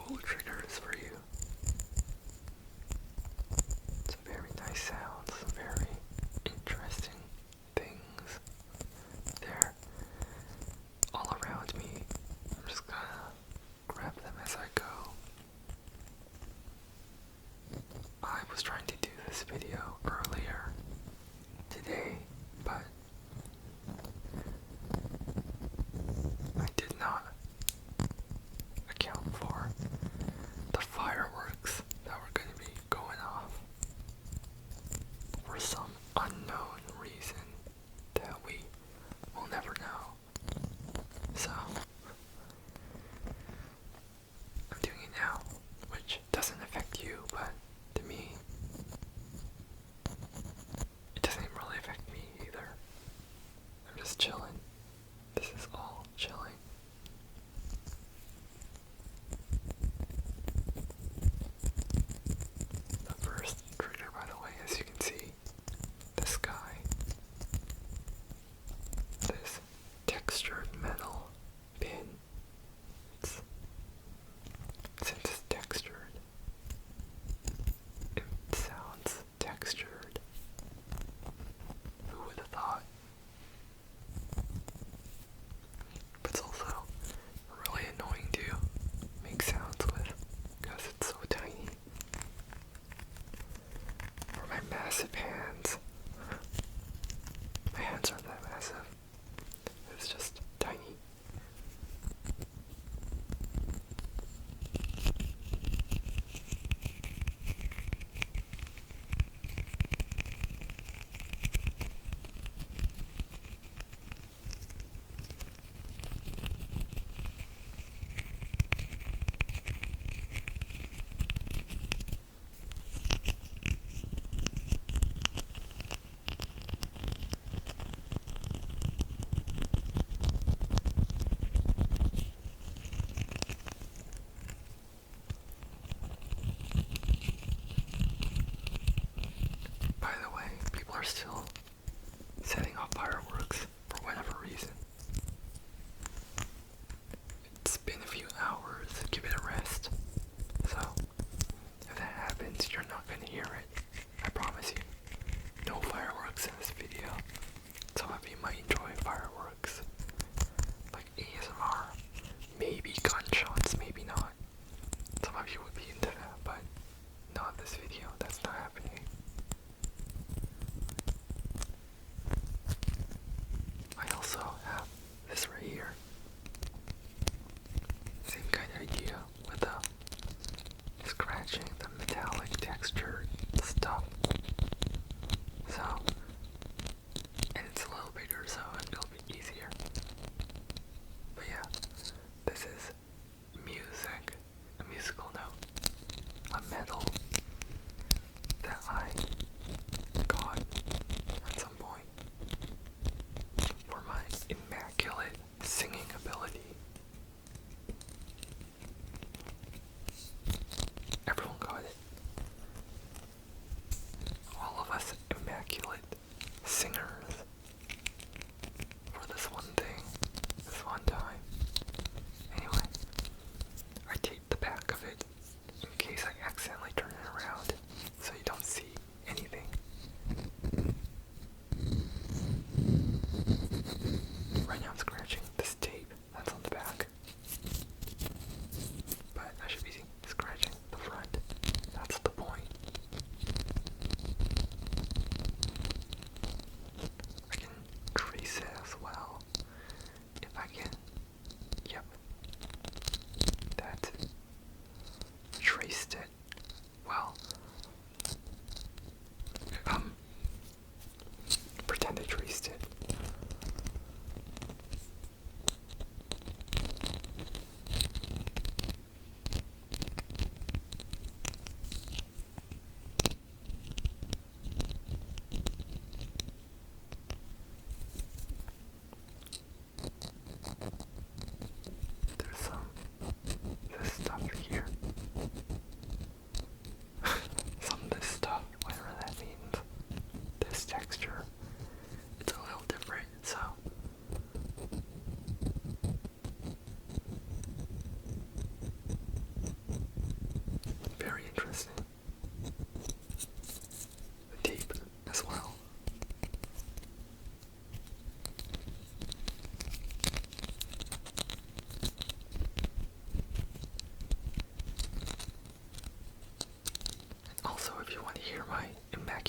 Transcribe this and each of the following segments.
cool triggers for you. Some very nice sounds, some very interesting things. They're all around me. I'm just gonna grab them as I go. I was trying to do this video earlier today, but I did not account for the fireworks that were going to be going off for some unknown reason that we will never know. So, I'm doing it now, which doesn't affect you, but to me, it doesn't really affect me either. I'm just chilling. This is all chilling. The first trigger, by the way, as you can see, the sky. This textured metal pin. Since it's textured, it sounds textured. Who would have thought? But it's also really annoying to make sounds with because it's so tiny. For my massive hands, my hands aren't that massive. It's just tiny. By the way, people are still setting off fireworks for whatever reason. It's been a few hours, give it a rest. So, if that happens, you're not gonna hear it. I promise you. No fireworks in this video. Some of you might enjoy fireworks. Like ASMR. Maybe gunshots, maybe not. Some of you would be into that, but not this video. That's not happening. I also have this right here. Same kind of idea with the scratching, the metallic textured stuff. So, and it's a little bigger, so it'll be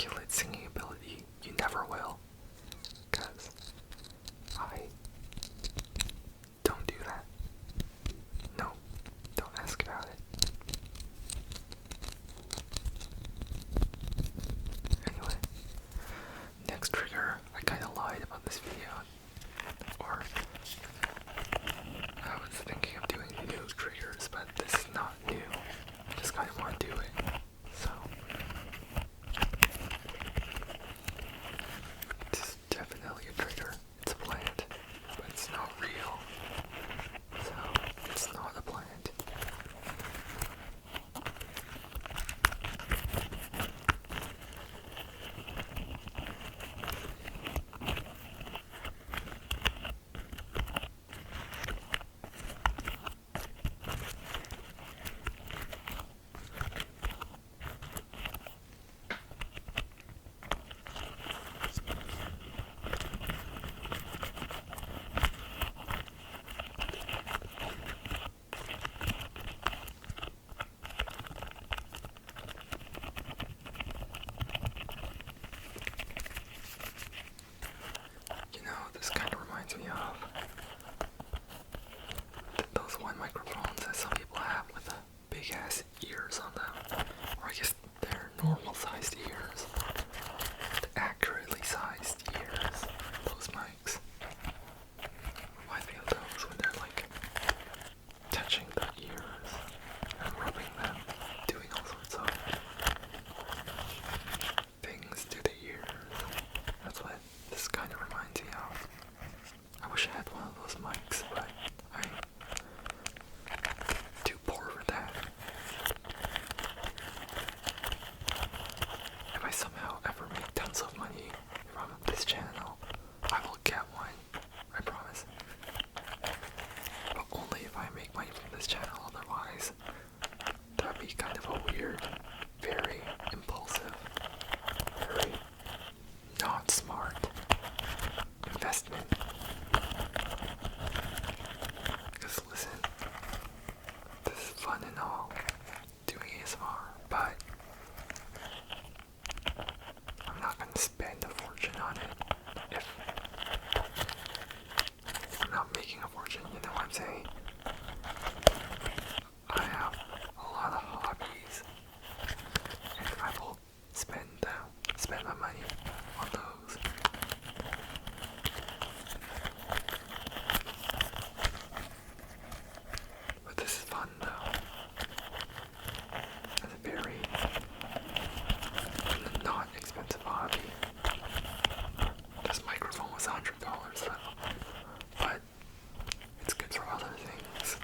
immaculate singing ability, you never will. Because I don't do that. No, don't ask about it. Anyway, next trigger, I kinda lied about this video. Or, I was thinking of doing new triggers, but this is not new. I just kinda want to do it. So, this is definitely a trigger. It's a plant, but it's not real. So, it's not a plant. You know, this kind of reminds me of those one microphones that some people have with the big ass ears on them. Or I guess they're normal sized ears. The accurately sized ears. Those mics. Remind me of those when they're like touching the ears and rubbing them, doing all sorts of things to the ears. That's what this kind of reminds me of. I wish I had one of those mics, but I'm too poor for that. If I somehow ever make tons of money from this channel, I will get one. I promise. But only if I make money from this channel, otherwise that would be kind of a weird, very impulsive, very not smart investment. Because listen, this is fun and all, doing ASMR, but I'm not gonna spend a fortune on it if I'm not making a fortune, you know what I'm saying? I have a lot of hobbies, and I will spend my money on those. But this is fun though. It's a very not expensive hobby. This microphone was $100 though, but it's good for other things.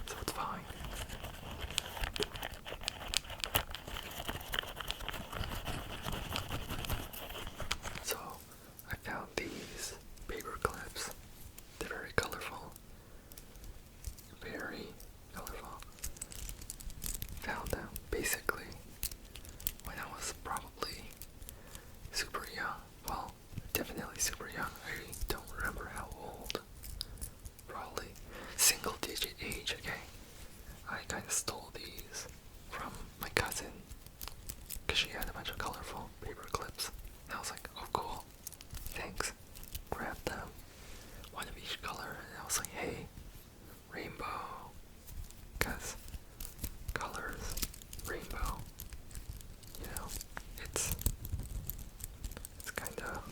So it's fine. So I found these paper clips. They're very colorful. Very colorful. Found them basically when I was probably super young. Well, definitely super young. I don't remember how old. Probably single digit age, okay? I kind of stole these from my cousin because she had a bunch of colorful paper clips. And I was like, oh cool, thanks. Grabbed them, one of each color, and I was like, hey, rainbow, because colors, rainbow, you know, it's kind of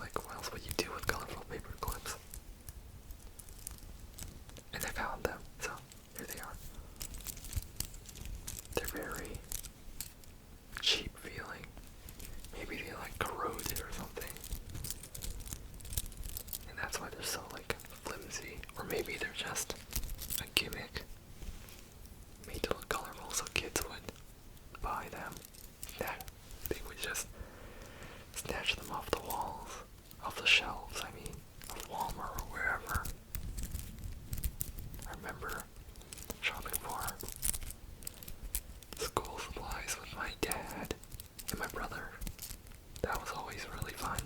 like, what else would you do with colorful paper clips? And I found them, so here they are. They're very cheap feeling. Maybe they like corroded or something. And that's why they're so like flimsy. Or maybe they're just a gimmick made to look colorful so kids would buy them. That they would just snatch them off the walls, off the shelves, I mean, of Walmart or wherever. I remember shopping for school supplies with my dad and my brother. That was always really fun.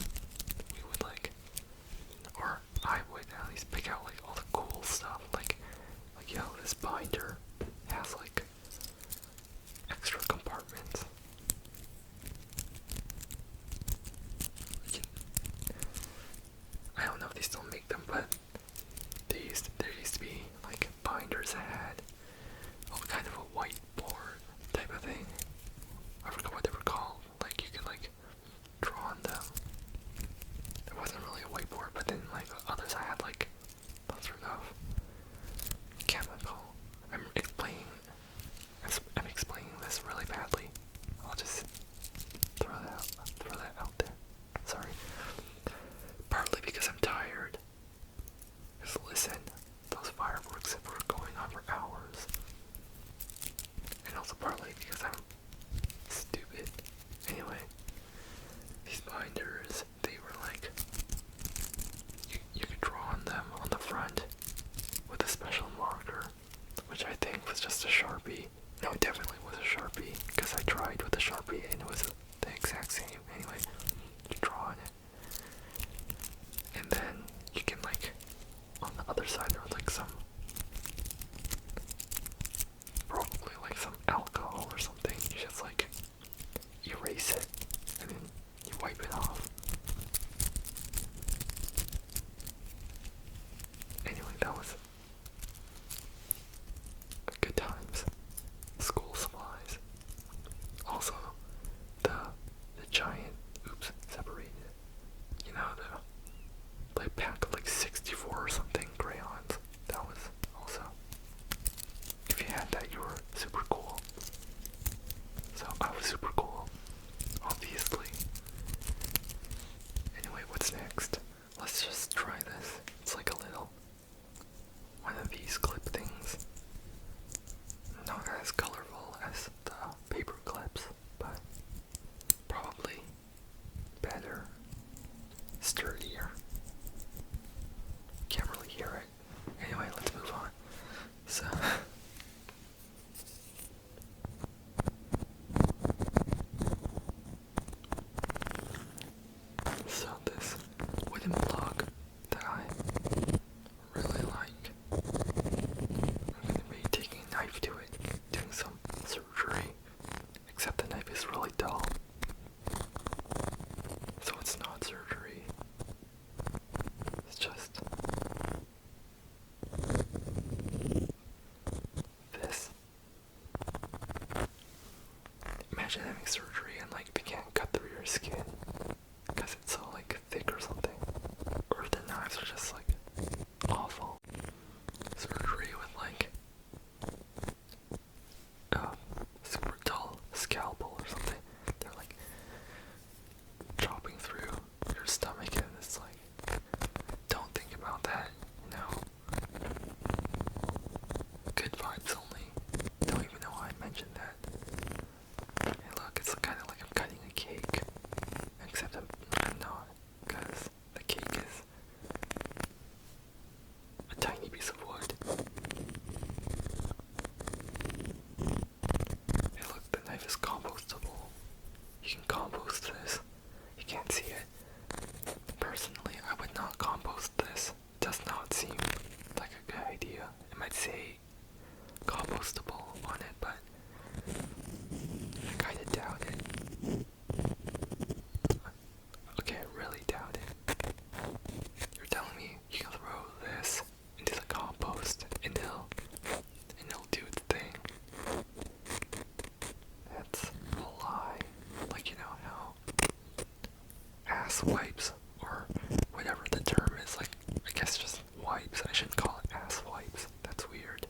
We would like, or I would at least pick out like all the cool stuff, like yo, this binder binders that had kind of a whiteboard type of thing. I forgot what they were called. Like you could like draw on them. It wasn't really a whiteboard, but then like others I had like some sort of chemical. I'm explaining this really badly. I'll just throw that out there. Sorry. Partly because I'm tired. Just listen, those fireworks were going on for hours. And also partly because I'm stupid. Anyway, these binders, they were like, you could draw on them on the front with a special marker, which I think was just a Sharpie. No, it definitely was a Sharpie, because I tried with a Sharpie and it was the exact same. Anyway, you draw on it. And then you can like, on the other side there was like probably like some alcohol or something. You just like erase it and then you wipe it off. Anyway, that was good times. School supplies. Also, the giant, separated. You know, the pack of like 64 or something crayons. That was also, if you had that, you were super cool. So I was super cool, obviously. Anyway, what's next? Let's just try this. It's like a little one of these clip things. Not as colorful as the paper clips, but probably better, sturdier. Can't really hear it. Anyway, let's move on. So this wooden block that I really like, I'm gonna be taking a knife to it, doing some surgery, except the knife is really dull, so it's not surgery, it's just this. Imagine having surgery and like they can't cut through your skin because it's so like thick or something, or the knives are just like awful. Surgery with like a super dull scalpel or something. They're like chopping through your stomach and it's like, don't think about that, no. Good vibes only. Don't even know why I mentioned that. Hey look, it's kind of like I'm cutting a cake. Except I'm not, because the cake is a tiny piece of wood. Hey look, the knife is compostable. You can compost this. You can't see it. Personally, I would not compost this. It does not seem like a good idea. It might say compostable on it, but I kinda doubt it. Okay, I really doubt it. You're telling me you can throw this into the compost and it'll do its thing? That's a lie. Like, you know how ass wipes, or whatever the term is, like, I guess just wipes. I shouldn't call it ass wipes. That's weird.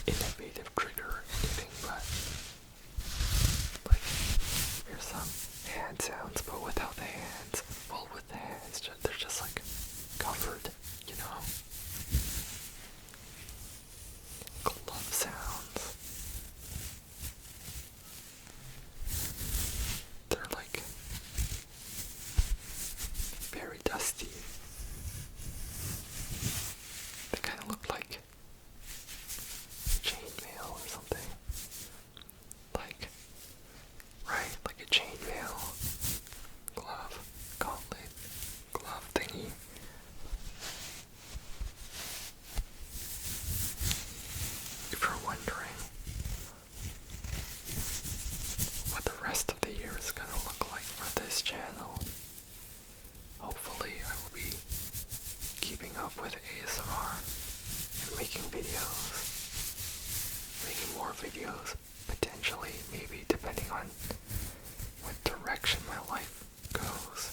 innovative trigger or anything, but like here's some hand sounds, but without the hands. Well, with the hands, they're just like covered, you know. Glove sounds. They're like very dusty. They kind of look like chainmail or something. Like, right? Like a chainmail glove, gauntlet, glove thingy. If you're wondering what the rest of the year is gonna look like for this channel, hopefully I will be keeping up with ASMR and making videos, making more videos, potentially, maybe, depending on what direction my life goes,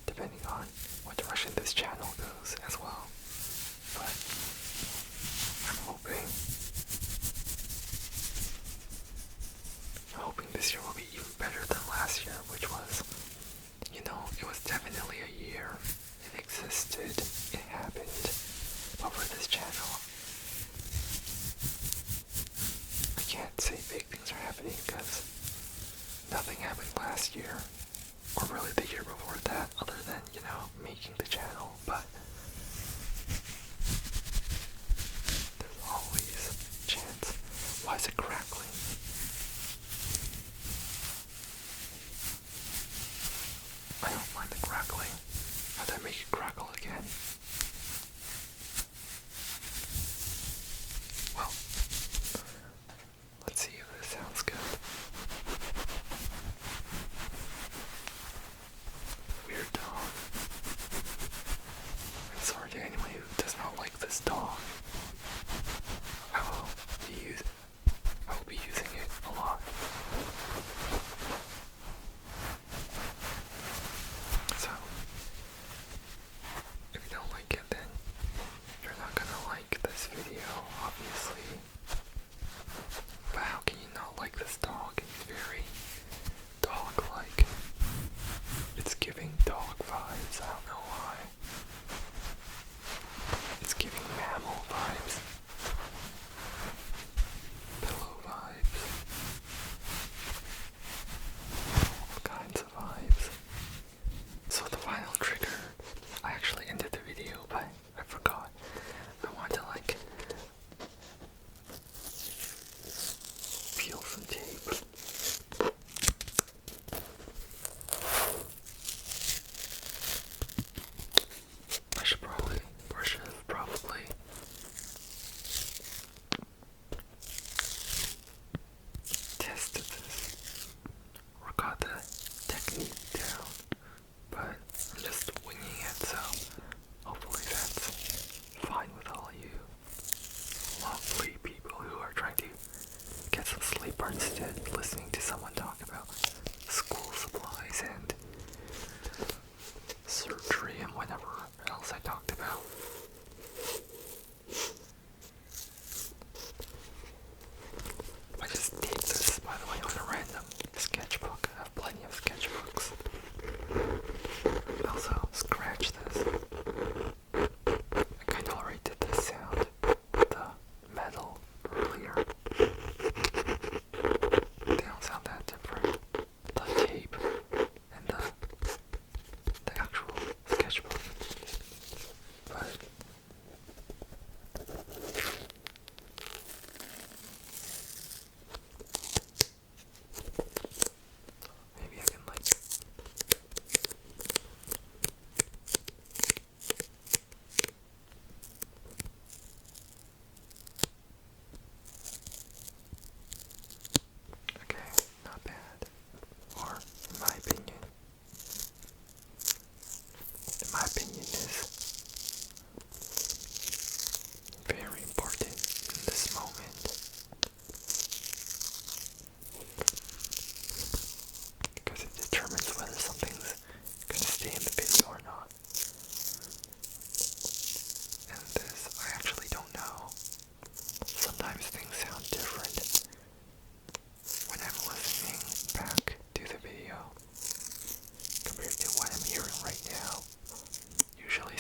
depending on what direction this channel goes as well. But I'm hoping this year will be even better than last year, which was, you know, it was definitely a year. It existed, it happened, but for this channel, I can't say big things are happening because nothing happened last year, or really the year before that, other than, you know, making the channel, but there's always a chance. Why is it crackling? I don't mind the crackling. How do I make it crackle again? Well, let's see if this sounds good. Weird dog. I'm sorry to anyone who does not like this dog. I will be using it a lot. So, if you don't like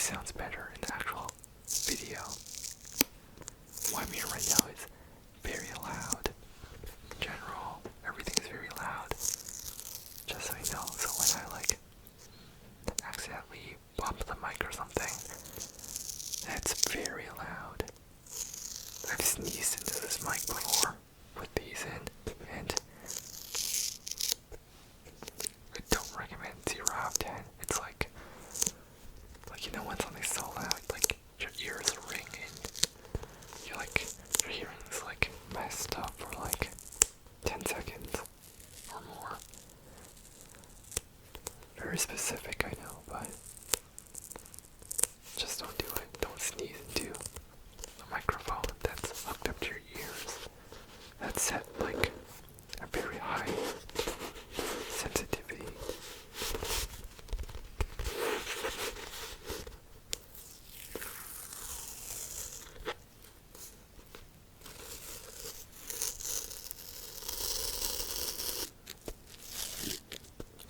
sounds better in the actual video. What I'm hearing right now is very loud. In general, everything is very loud. Just so you know, so when I like accidentally bump the mic or something, that's very loud. I've sneezed into this mic before with these in, and I don't recommend 0 out of 10. It's like you know when something's so loud, like your ears ring and your hearing's like messed up for like 10 seconds or more. Very specific, I know, but just don't do it. Don't sneeze into a microphone that's hooked up to your ears. That's set like a very high sensitivity.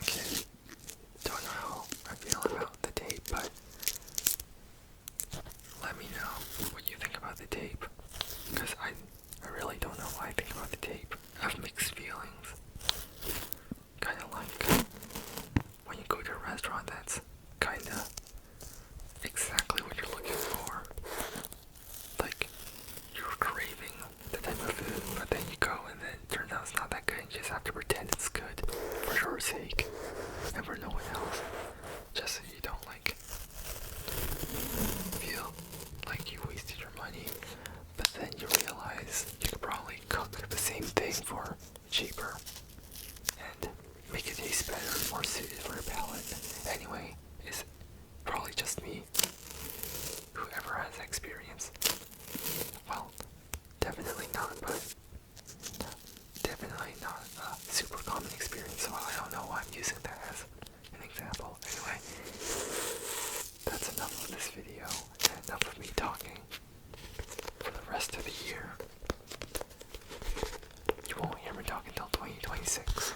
Okay, don't know how I feel about the tape, but let me know what you think about the tape, because I really don't know what I think about the tape. I have mixed feelings. Kinda like when you go to a restaurant that's kinda exactly what you're looking for. Like, you're craving the type of food, but then you go and then it turns out it's not that good and you just have to pretend it's good for your sake and for no one else. Just so you don't like feel like you wasted your money, but then you realize you could probably cook the same thing for cheaper and make it taste better, more suited for your palate. Anyway, it's probably just me. Whoever has experience. Well, definitely not, but definitely not a super common experience, so I don't know why I'm using that as an example. Anyway, that's enough of this video, and enough of me talking for the rest of the year. You won't hear me talk until 2026.